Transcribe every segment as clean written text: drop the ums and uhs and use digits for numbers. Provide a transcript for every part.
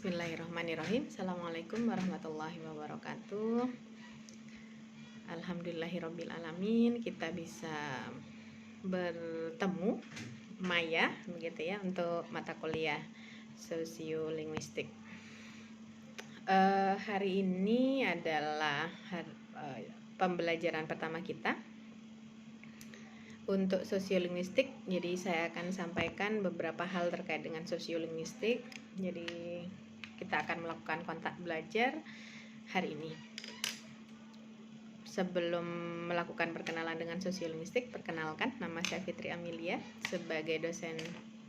Bismillahirrahmanirrahim. Assalamualaikum warahmatullahi wabarakatuh. Alhamdulillahirabbil alamin, kita bisa bertemu Maya begitu ya untuk mata kuliah sosiolinguistik. Hari ini adalah pembelajaran pertama kita untuk sosiolinguistik. Jadi saya akan sampaikan beberapa hal terkait dengan sosiolinguistik. Jadi kita akan melakukan kontak belajar hari ini. Sebelum melakukan perkenalan dengan sosiolinguistik, perkenalkan, nama saya Fitri Amelia sebagai dosen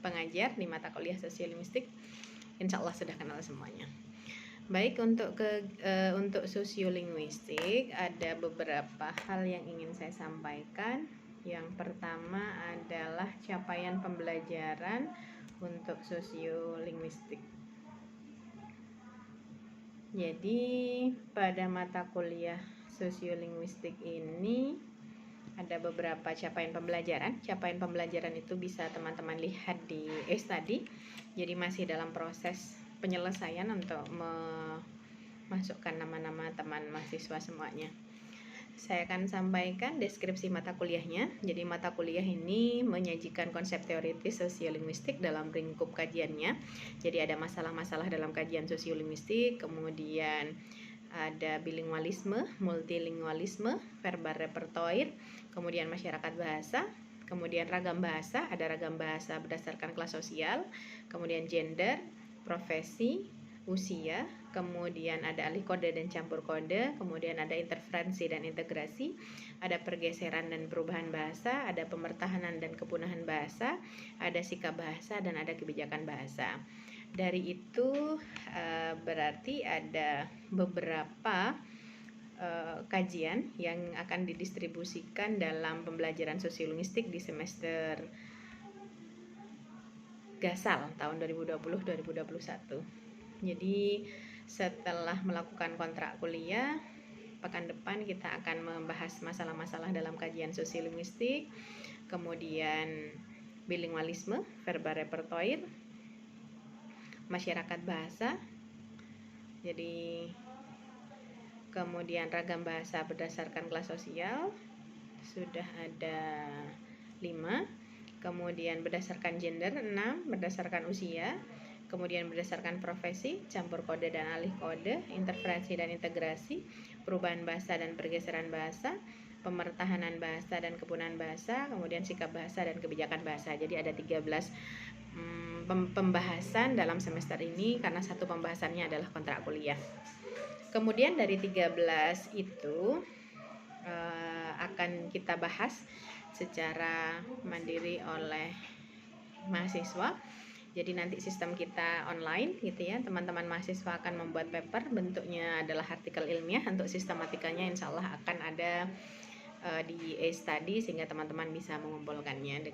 pengajar di mata kuliah sosiolinguistik. Insya Allah sudah kenal semuanya. Baik, untuk sosiolinguistik ada beberapa hal yang ingin saya sampaikan. Yang pertama adalah capaian pembelajaran untuk sosiolinguistik. Jadi pada mata kuliah sosiolinguistik ini ada beberapa capaian pembelajaran. Capaian pembelajaran itu bisa teman-teman lihat di e-study. Jadi masih dalam proses penyelesaian untuk memasukkan nama-nama teman mahasiswa semuanya. Saya akan sampaikan deskripsi mata kuliahnya. Jadi mata kuliah ini menyajikan konsep teoritis sosiolinguistik dalam lingkup kajiannya. Jadi ada masalah-masalah dalam kajian sosiolinguistik, kemudian ada bilingualisme, multilingualisme, verbal repertoire, kemudian masyarakat bahasa, kemudian ragam bahasa, ada ragam bahasa berdasarkan kelas sosial, kemudian gender, profesi, usia, kemudian ada alih kode dan campur kode, kemudian ada interferensi dan integrasi, ada pergeseran dan perubahan bahasa, ada pemertahanan dan kepunahan bahasa, ada sikap bahasa, dan ada kebijakan bahasa. Dari itu berarti ada beberapa kajian yang akan didistribusikan dalam pembelajaran sosiolinguistik di semester Gasal tahun 2020-2021. Jadi setelah melakukan kontrak kuliah, pekan depan kita akan membahas masalah-masalah dalam kajian sosiolinguistik, kemudian bilingualisme, verbal repertoire, masyarakat bahasa, jadi kemudian ragam bahasa berdasarkan kelas sosial sudah ada 5, kemudian berdasarkan gender 6, berdasarkan usia, kemudian berdasarkan profesi, campur kode dan alih kode, interferensi dan integrasi, perubahan bahasa dan pergeseran bahasa, pemertahanan bahasa dan kepunahan bahasa, kemudian sikap bahasa dan kebijakan bahasa. Jadi ada 13 pembahasan dalam semester ini karena satu pembahasannya adalah kontrak kuliah. Kemudian dari 13 itu akan kita bahas secara mandiri oleh mahasiswa. Jadi nanti sistem kita online gitu ya, teman-teman mahasiswa akan membuat paper, bentuknya adalah artikel ilmiah. Untuk sistematikanya insya Allah akan ada di e-study sehingga teman-teman bisa mengumpulkannya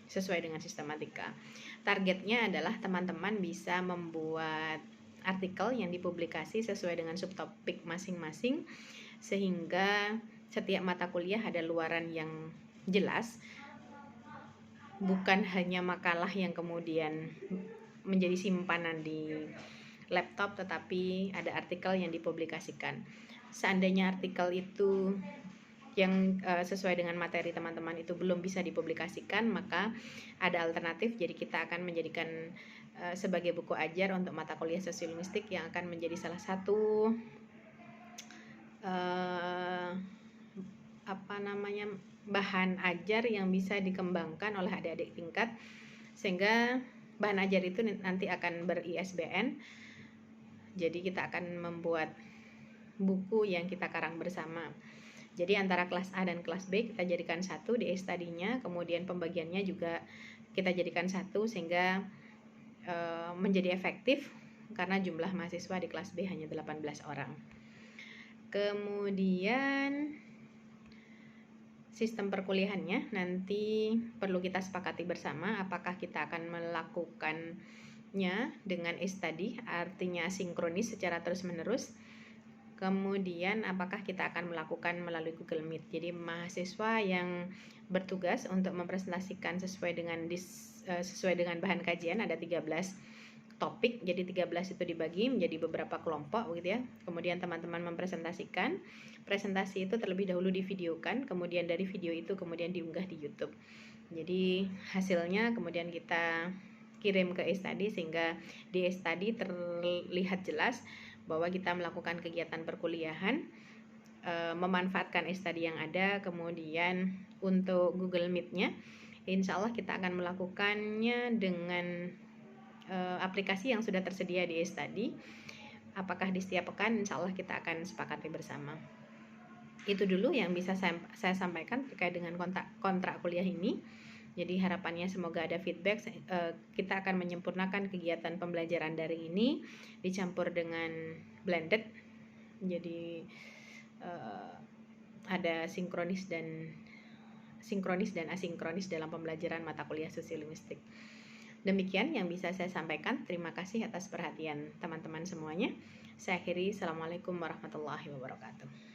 sesuai dengan sistematika. Targetnya adalah teman-teman bisa membuat artikel yang dipublikasi sesuai dengan subtopik masing-masing sehingga setiap mata kuliah ada luaran yang jelas, bukan hanya makalah yang kemudian menjadi simpanan di laptop, tetapi ada artikel yang dipublikasikan. Seandainya artikel itu yang sesuai dengan materi teman-teman itu belum bisa dipublikasikan, maka ada alternatif. Jadi kita akan menjadikan sebagai buku ajar untuk mata kuliah sosiolinguistik yang akan menjadi salah satu bahan ajar yang bisa dikembangkan oleh adik-adik tingkat, sehingga bahan ajar itu nanti akan ber-ISBN. Jadi kita akan membuat buku yang kita karang bersama. Jadi antara kelas A dan kelas B kita jadikan satu di e-study-nya, kemudian pembagiannya juga kita jadikan satu sehingga menjadi efektif karena jumlah mahasiswa di kelas B hanya 18 orang. Kemudian sistem perkuliahannya nanti perlu kita sepakati bersama apakah kita akan melakukannya dengan e-study, artinya sinkronis secara terus-menerus. Kemudian apakah kita akan melakukan melalui Google Meet. Jadi mahasiswa yang bertugas untuk mempresentasikan sesuai dengan bahan kajian ada 13 topik, jadi 13 itu dibagi menjadi beberapa kelompok begitu ya. Kemudian teman-teman mempresentasikan. Presentasi itu terlebih dahulu divideokan, kemudian dari video itu kemudian diunggah di YouTube. Jadi hasilnya kemudian kita kirim ke e-study sehingga di e-study terlihat jelas bahwa kita melakukan kegiatan perkuliahan, memanfaatkan e-study yang ada. Kemudian untuk Google Meet-nya, insya Allah kita akan melakukannya dengan aplikasi yang sudah tersedia di e-study. Apakah di setiap pekan, insya Allah kita akan sepakati bersama. Itu dulu yang bisa saya sampaikan terkait dengan kontrak kuliah ini. Jadi harapannya semoga ada feedback. Kita akan menyempurnakan kegiatan pembelajaran daring ini dicampur dengan blended. Jadi ada sinkronis dan asinkronis dalam pembelajaran mata kuliah sosiolinguistik. Demikian yang bisa saya sampaikan. Terima kasih atas perhatian teman-teman semuanya. Saya akhiri. Assalamualaikum warahmatullahi wabarakatuh.